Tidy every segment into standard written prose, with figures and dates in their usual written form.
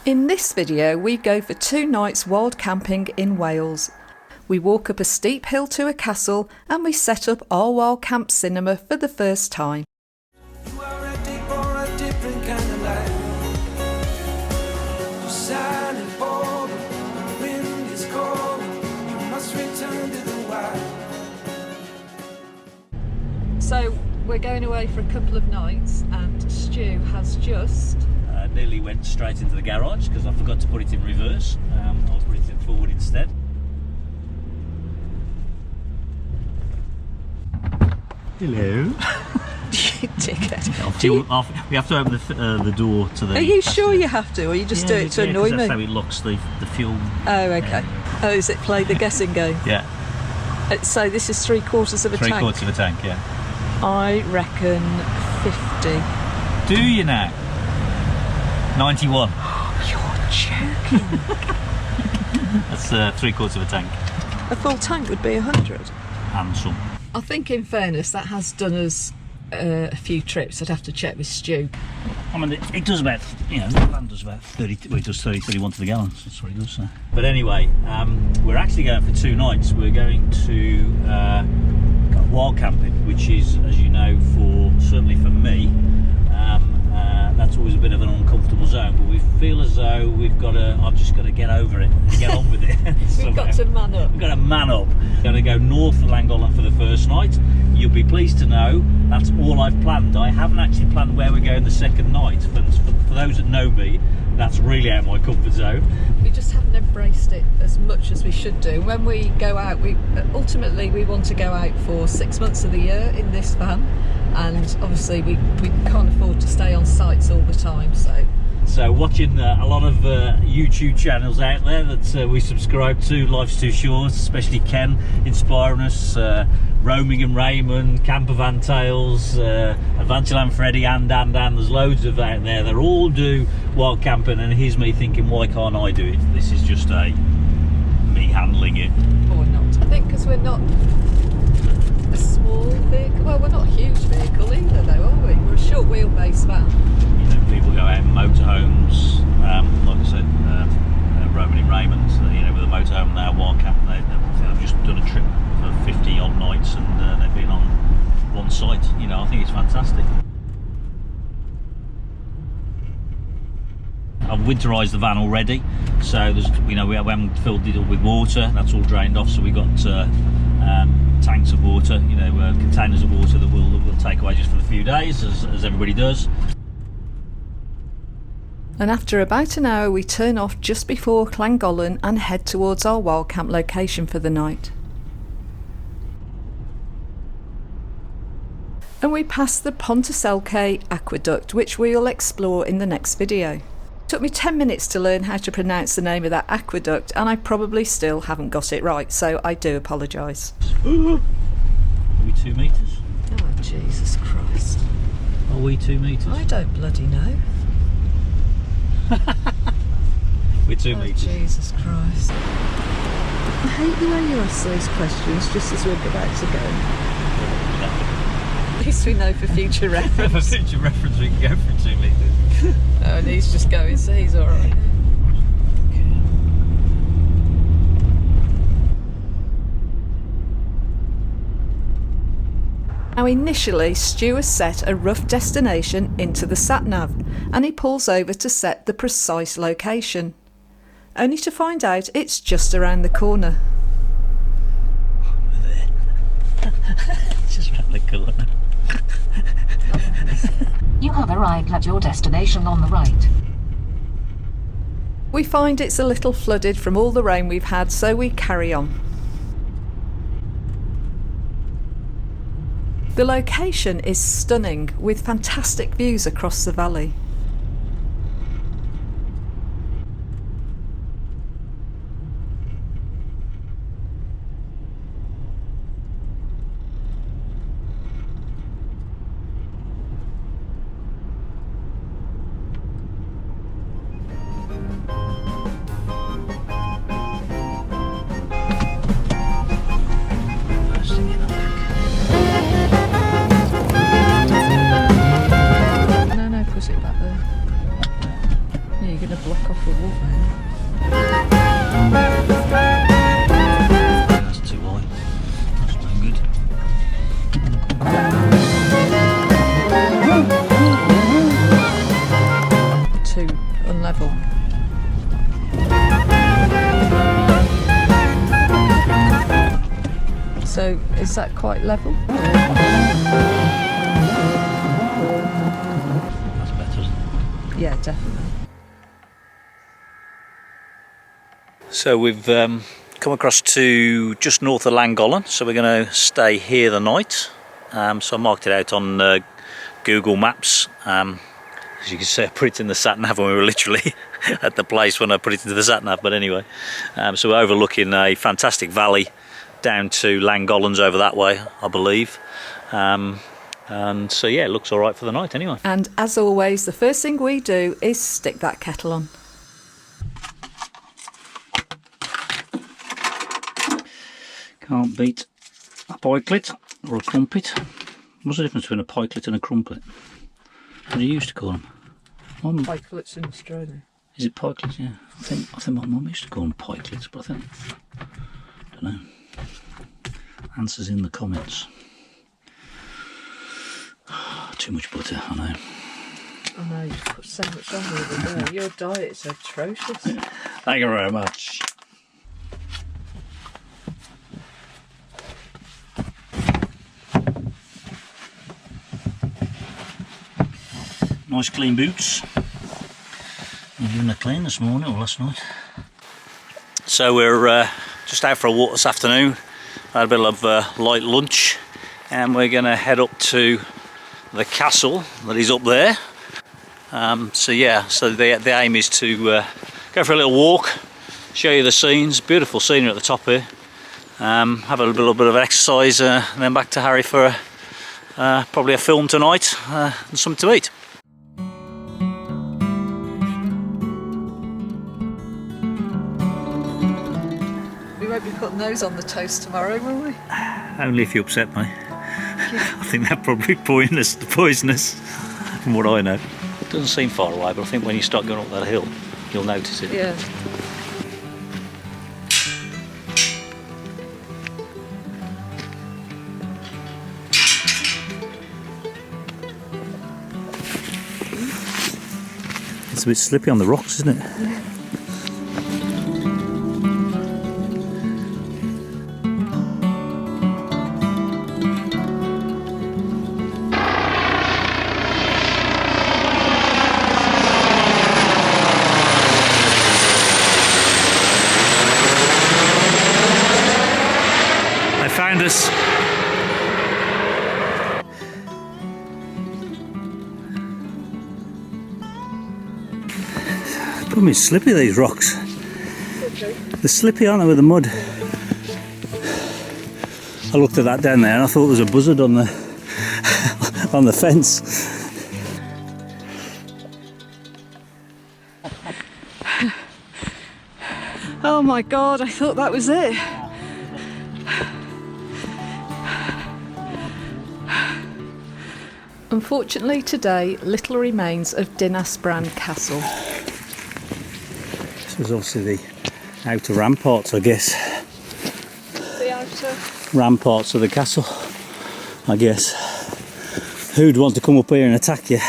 In this video we go for 2 nights wild camping in Wales. We walk up a steep hill to a castle and we set up our wild camp cinema for the first time. You are a deep or a different kind of life. You're silent, bold, the wind is cold. You must return to the wild. So we're going away for a couple of nights and Stu has just... nearly went straight into the garage because I forgot to put it in reverse. I'll put it in forward instead. Hello. You dickhead. We have to open the door to the... Are you sure you have to, or you just do it to annoy me? That's how it locks the fuel. Oh, okay. Oh, is it play the guessing game? Yeah. So this is 3/4 of a tank? 3/4 of a tank, yeah. I reckon 50. Do you now? 91. You're joking. That's 3/4 of a tank. A full tank would be 100. And some. I think in fairness that has done us a few trips. I'd have to check with Stu. I mean, it does about, the van does about 30, well, it does 30, 31 to the gallon, that's what it does. So. But anyway, we're actually going for 2 nights. We're going to wild camping, which is, as you know, certainly for me, that's always a bit of an uncomfortable zone, but we feel as though I've just got to get over it and get on with it. We've got to man up. We've got to man up. We're going to go north of Llangollen for the first night. You'll be pleased to know that's all I've planned. I haven't actually planned where we're going the second night. For those that know me, that's really out of my comfort zone. We just haven't embraced it as much as we should do. When we go out, we want to go out for 6 months of the year in this van, and obviously we can't afford to stay on sites all the time. So watching a lot of YouTube channels out there that we subscribe to, Life's Too Short, especially Ken inspiring us, Roaming and Raymond, Campervan Tales, Adventureland Freddy, and there's loads of out there. They all do wild camping, and here's me thinking, why can't I do it? This is just me handling it. Or not. I think because we're not a small vehicle. Well, we're not a huge vehicle either, though, are we? We're a short wheelbase van. People go out in motorhomes, like I said, Roman and Raymond, with a motorhome there, wild camp, they've just done a trip for 50 odd nights, and they've been on one site. I think it's fantastic. I've winterised the van already, so there's, we haven't filled it up with water. That's all drained off, so we got tanks of water, containers of water that we'll take away just for a few days, as everybody does. And after about an hour we turn off just before Llangollen and head towards our wild camp location for the night. And we pass the Pontyselke aqueduct, which we'll explore in the next video. It took me 10 minutes to learn how to pronounce the name of that aqueduct, and I probably still haven't got it right, so I do apologise. Are we 2 metres? Oh, Jesus Christ. Are we 2 metres? I don't bloody know. We're 2 metres. Jesus Christ. I hate the way you ask those questions just as we're about to go. At least we know for future reference. For future reference, we can go for 2 metres. Oh, and he's just going, so he's alright. Now initially, Stu has set a rough destination into the sat-nav, and he pulls over to set the precise location, only to find out it's just around the corner. Just around the corner. You have arrived at your destination on the right. We find it's a little flooded from all the rain we've had, so we carry on. The location is stunning, with fantastic views across the valley. Push it back there. go for a walk now. That's too wide. That's no good. Too unlevel. So is that quite level? That's better, isn't it? Yeah, definitely. So we've come across to just north of Llangollen, so we're going to stay here the night. So I marked it out on Google Maps. As you can see, I put it in the sat nav when we were literally at the place when I put it into the sat nav. But anyway, so we're overlooking a fantastic valley down to Llangollen's over that way, I believe. And so yeah, it looks all right for the night anyway. And as always, the first thing we do is stick that kettle on. Can't beat a pikelet or a crumpet. What's the difference between a pikelet and a crumpet? What do you used to call them? Pikelets in Australia. Is it pikelets? Yeah, I think my mum used to call them pikelets, but I don't know. Answers in the comments. Too much butter, I know. I know, you put so much on the other day. Your diet's atrocious. Thank you very much. Nice clean boots. I'm doing a clean this morning or last night. So we're just out for a walk this afternoon. Had a bit of light lunch, and we're going to head up to the castle that is up there. So yeah, so the aim is to go for a little walk, show you the scenes. Beautiful scenery at the top here. Have a little bit of exercise, and then back to Harry for probably a film tonight and something to eat. We won't be putting those on the toast tomorrow, will we? Only if you upset me. I think they're probably poisonous from what I know. It doesn't seem far away, but I think when you start going up that hill, you'll notice it. Yeah. It's a bit slippy on the rocks, isn't it? Yeah. Found us. Problem is slippy, these rocks. Okay. They're slippy, aren't they, with the mud? I looked at that down there and I thought there was a buzzard on the on the fence. Oh my God, I thought that was it. Unfortunately today, little remains of Dinas Bran Castle. This is obviously the outer ramparts, I guess. The outer? Ramparts of the castle, I guess. Who'd want to come up here and attack you?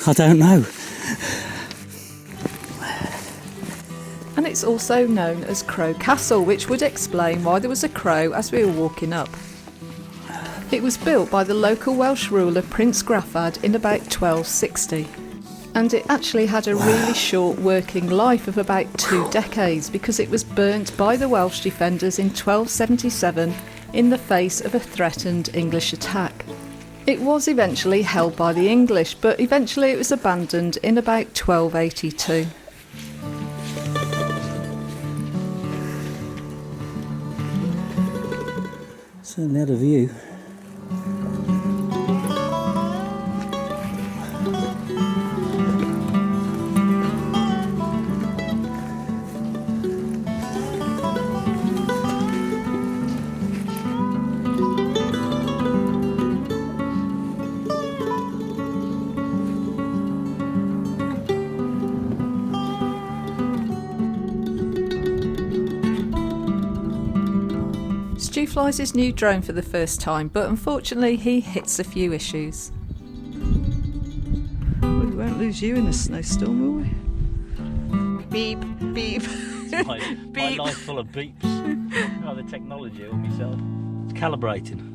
I don't know. And it's also known as Crow Castle, which would explain why there was a crow as we were walking up. It was built by the local Welsh ruler Prince Grafad in about 1260. And it actually had a really short working life of about 2 decades because it was burnt by the Welsh defenders in 1277 in the face of a threatened English attack. It was eventually held by the English, but eventually it was abandoned in about 1282. Certainly had a view. flies his new drone for the first time, but unfortunately he hits a few issues. We won't lose you in a snowstorm, will we? Beep, beep. My life full of beeps. Oh, the technology on myself. It's calibrating.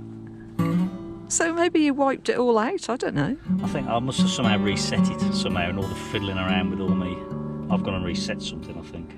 So maybe you wiped it all out, I don't know. I think I must have somehow reset it somehow, and all the fiddling around with all me. I've gone and reset something, I think.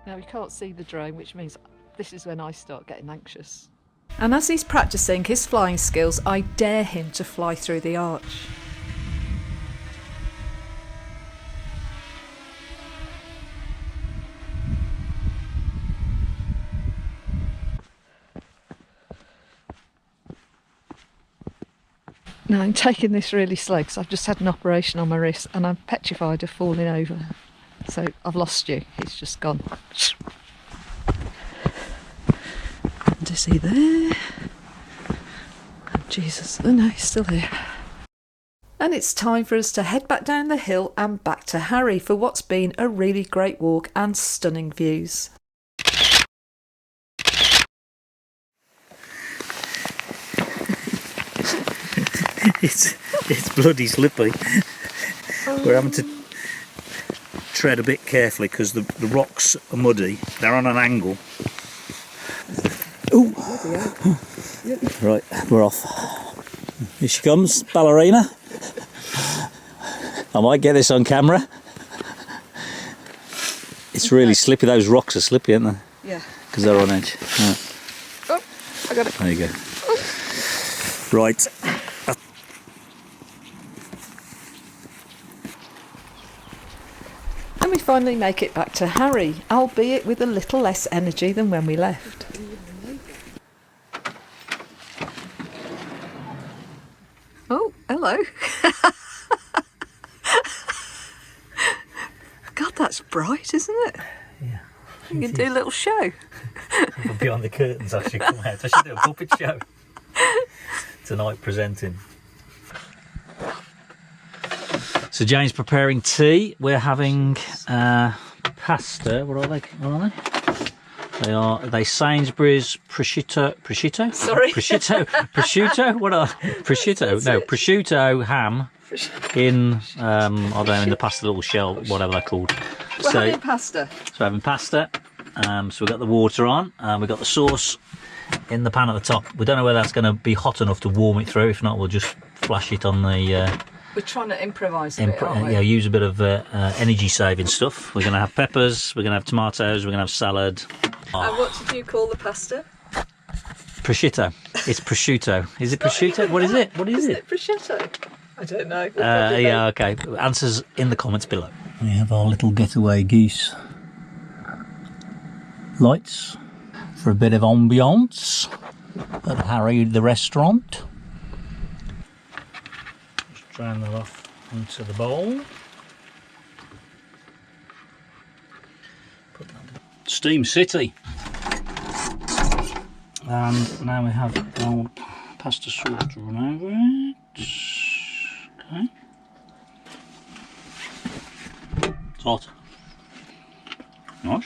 Now we can't see the drone, which means this is when I start getting anxious. And as he's practicing his flying skills, I dare him to fly through the arch. Now I'm taking this really slow because I've just had an operation on my wrist and I'm petrified of falling over. So I've lost you, he's just gone. And is he there? Oh, Jesus, oh no, he's still here. And it's time for us to head back down the hill and back to Harry for what's been a really great walk and stunning views. It's bloody slippy. We're having to tread a bit carefully because the rocks are muddy. They're on an angle. Ooh. Right, we're off. Here she comes, ballerina. I might get this on camera. It's really slippy. Those rocks are slippy, aren't they? Yeah. Because they're on edge. Right. Oh, I got it. There you go. Right. And we finally make it back to Harry, albeit with a little less energy than when we left. Oh, hello. God, that's bright, isn't it? Yeah. You can do a little show. Behind the curtains I should come out. I should do a puppet show. Tonight presenting. So Jane's preparing tea. We're having pasta. What are they? They Sainsbury's prosciutto. Sorry. Prosciutto. What are prosciutto? No, prosciutto ham in I don't know, in the pasta little shell, whatever they're called. We're having pasta. So we're having pasta. So we've got the water on. We've got the sauce in the pan at the top. We don't know whether that's going to be hot enough to warm it through. If not, we'll just flash it on the. We're trying to improvise a bit, aren't we? Yeah, use a bit of energy-saving stuff. We're going to have peppers, we're going to have tomatoes, we're going to have salad. And what did you call the pasta? Prosciutto. It's prosciutto. Is it prosciutto? What is it? What is Isn't it? it prosciutto? I don't know. Yeah, okay. Answers in the comments below. We have our little Getaway Geese lights for a bit of ambiance at Harry the restaurant. Just drain that off into the bowl. Steam City. And now we have the old pasta sauce to run over it. Okay. It's hot. Nice.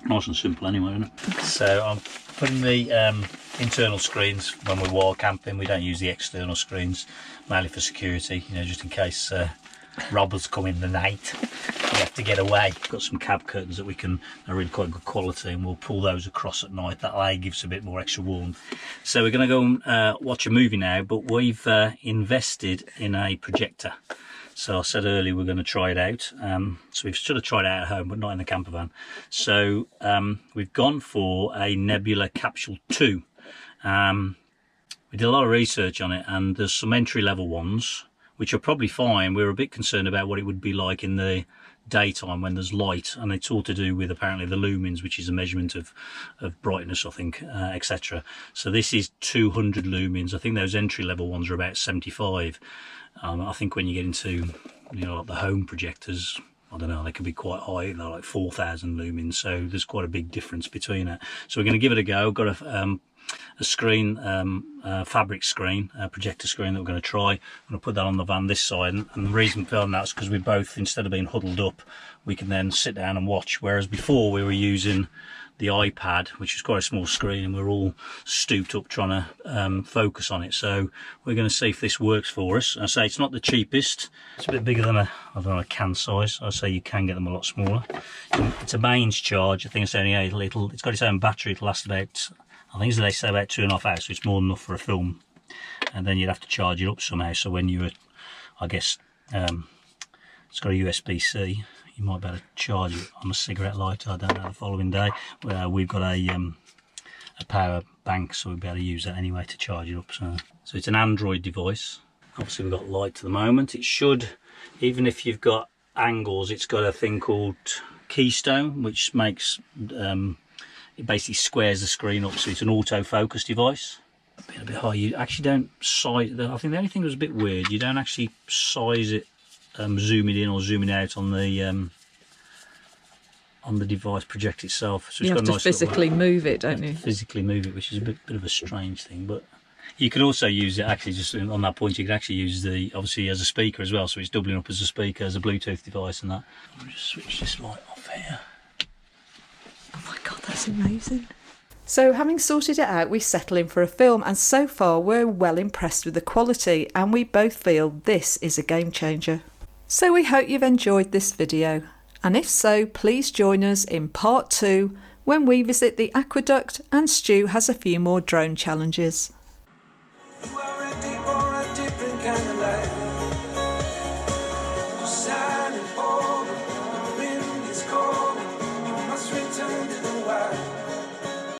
Nice and simple anyway, isn't it? So I'm putting the internal screens when we're wall camping. We don't use the external screens, mainly for security, you know, just in case robbers come in the night. We have to get away. We've got some cab curtains that are really quite good quality, and we'll pull those across at night. That way gives a bit more extra warmth. So we're going to go and watch a movie now, but we've invested in a projector. So I said earlier we're going to try it out. So we've sort of tried it out at home, but not in the camper van. So we've gone for a Nebula Capsule 2. We did a lot of research on it, and there's some entry-level ones, which are probably fine. We were a bit concerned about what it would be like in the daytime when there's light, and it's all to do with apparently the lumens, which is a measurement of brightness, I think, etc. So this is 200 lumens. I think those entry-level ones are about 75. I think when you get into, you know, like the home projectors, I don't know, they can be quite high. They're like 4,000 lumens, so there's quite a big difference between it. So we're going to give it a go. Got a screen, fabric screen, a projector screen that we're going to try. I'm going to put that on the van this side, and the reason for that is because we both, instead of being huddled up, we can then sit down and watch, whereas before we were using the iPad, which is quite a small screen, and we're all stooped up trying to focus on it. So we're going to see if this works for us. I say it's not the cheapest. It's a bit bigger than a can size. I say you can get them a lot smaller. It's a mains charge. I think it's only a little. It's got its own battery. It'll last about, I think they say about 2.5 hours, so it's more than enough for a film. And then you'd have to charge it up somehow. So when you're, I guess, it's got a USB-C. You might be able to charge it on a cigarette lighter. I don't know, the following day. We've got a power bank, so we'll be able to use that anyway to charge it up. So it's an Android device. Obviously we've got light at the moment. It should, even if you've got angles, it's got a thing called keystone, which makes, it basically squares the screen up, so it's an autofocus device. Being a bit high, you actually don't size, I think the only thing that was a bit weird, you don't actually size it, zoom it in or zoom it out on the device project itself. So it's you got have a to nice physically move it, don't you? Physically move it, which is a bit of a strange thing. But you could also use it, actually, just on that point, you could actually use the, obviously as a speaker as well, so it's doubling up as a speaker, as a Bluetooth device and that. I'll just switch this light off here. Oh my god, that's amazing. So having sorted it out, we settle in for a film, and so far we're well impressed with the quality, and we both feel this is a game changer. So we hope you've enjoyed this video, and if so, please join us in part 2 when we visit the aqueduct and Stu has a few more drone challenges.